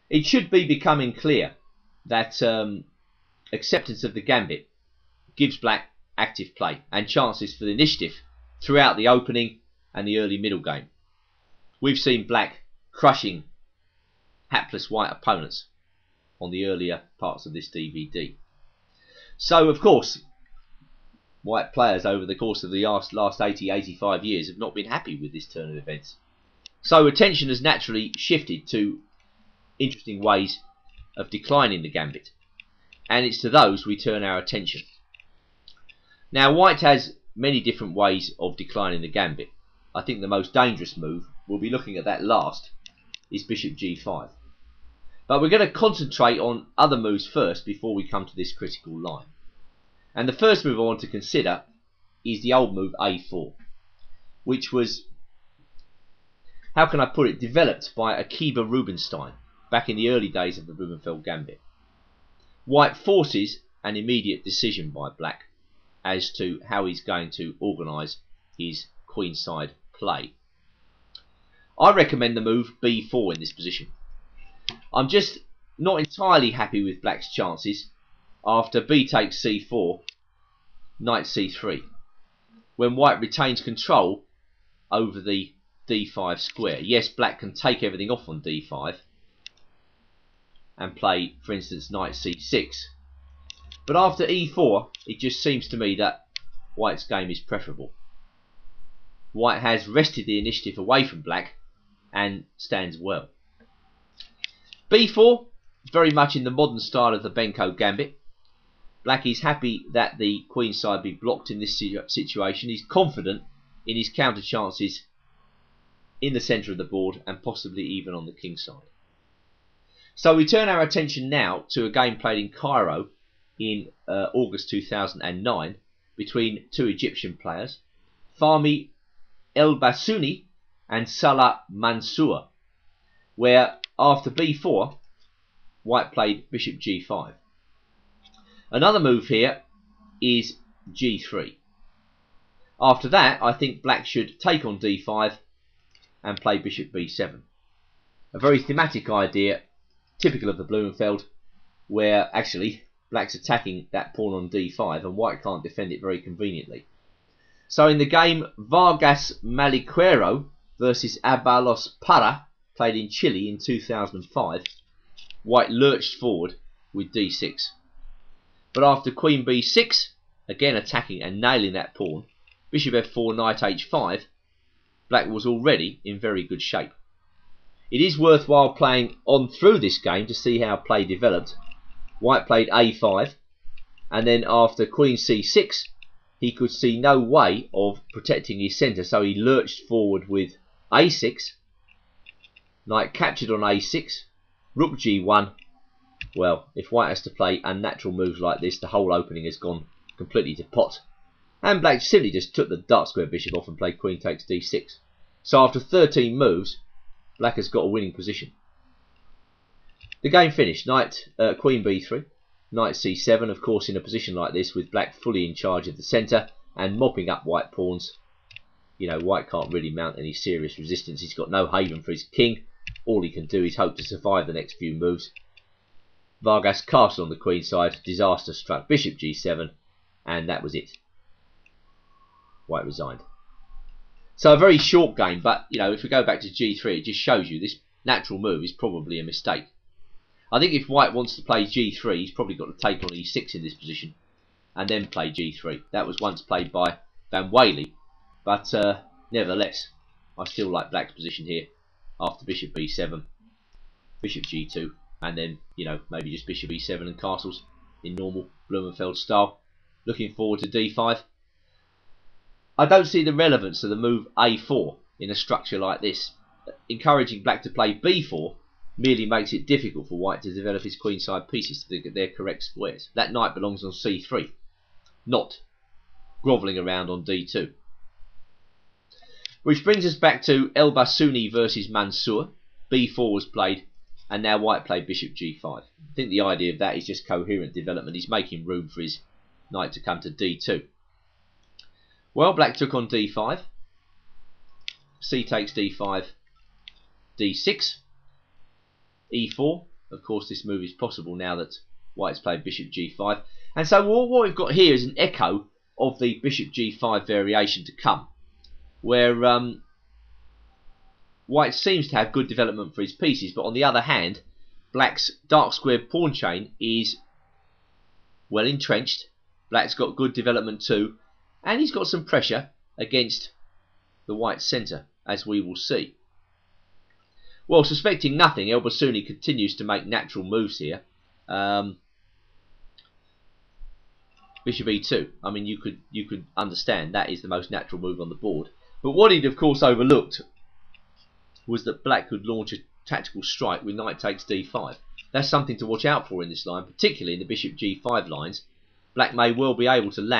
It should be becoming clear that acceptance of the gambit gives black active play and chances for the initiative throughout the opening and the early middle game. We've seen black crushing hapless white opponents on the earlier parts of this DVD. So of course white players over the course of the last 80-85 years have not been happy with this turn of events. So attention has naturally shifted to interesting ways of declining the gambit, and it's to those we turn our attention. Now white has many different ways of declining the gambit. I think the most dangerous move, we'll be looking at that last, is bishop g5. But we're going to concentrate on other moves first before we come to this critical line. And the first move I want to consider is the old move a4, which was, how can I put it, developed by Akiba Rubinstein back in the early days of the BlumenFeld Gambit. White forces an immediate decision by black as to how he's going to organise his queenside play. I recommend the move b4 in this position. I'm just not entirely happy with black's chances after b takes c4, knight c3, when white retains control over the d5 square. Yes, black can take everything off on d5 and play, for instance, knight c6, but after e4 it just seems to me that white's game is preferable. White has wrested the initiative away from black and stands well. b4, very much in the modern style of the Benko Gambit. Black is happy that the queenside be blocked in this situation. He's confident in his counter chances in the centre of the board and possibly even on the king side. So we turn our attention now to a game played in Cairo in August 2009 between two Egyptian players, Fahmi El Bassouni and Salah Mansour, where after b4 white played bishop g5. Another move here is g3. After that I think black should take on d5 and play bishop b7. A very thematic idea, typical of the Blumenfeld, where actually black's attacking that pawn on d5 and white can't defend it very conveniently. So in the game Vargas Maliquero versus Abalos Parra, played in Chile in 2005, white lurched forward with d6. But after queen b6, again attacking and nailing that pawn, bishop f4, knight h5, black was already in very good shape. It is worthwhile playing on through this game to see how play developed. White played a5, and then after queen c6 he could see no way of protecting his centre, so he lurched forward with a6, knight captured on a6, rook g1. Well, if white has to play unnatural moves like this, the whole opening has gone completely to pot. And black simply just took the dark square bishop off and played queen takes d6. So after 13 moves, black has got a winning position. The game finished. Queen b3, knight c7, of course in a position like this with black fully in charge of the centre and mopping up white pawns. You know, white can't really mount any serious resistance. He's got no haven for his king. All he can do is hope to survive the next few moves. Vargas castled on the queen side, disaster struck, bishop g7, and that was it. White resigned. So a very short game, but you know, if we go back to g3, it just shows you this natural move is probably a mistake. I think if white wants to play g3, he's probably got to take on e6 in this position and then play g3. That was once played by Van Whaley, but nevertheless, I still like black's position here after bishop b7, bishop g2, and then, you know, maybe just bishop e7 and castles in normal Blumenfeld style. Looking forward to d5. I don't see the relevance of the move a4 in a structure like this. Encouraging black to play b4 merely makes it difficult for white to develop his queenside pieces to get their correct squares. That knight belongs on c3, not grovelling around on d2. Which brings us back to El Bassouni versus Mansour. b4 was played, and now white played bishop g5. I think the idea of that is just coherent development. He's making room for his knight to come to d2. Well, black took on d5, c takes d5, d6, e4, Of course, this move is possible now that white's played bishop g5. And so what we've got here is an echo of the bishop g5 variation to come, where white seems to have good development for his pieces, but on the other hand, black's dark squared pawn chain is well entrenched. Black's got good development too, and he's got some pressure against the white centre, as we will see. Well, suspecting nothing, El Bassouni continues to make natural moves here. Bishop e2. I mean, you could understand that is the most natural move on the board. But what he'd of course overlooked was that black could launch a tactical strike with knight takes d5. That's something to watch out for in this line, particularly in the bishop g5 lines. Black may well be able to land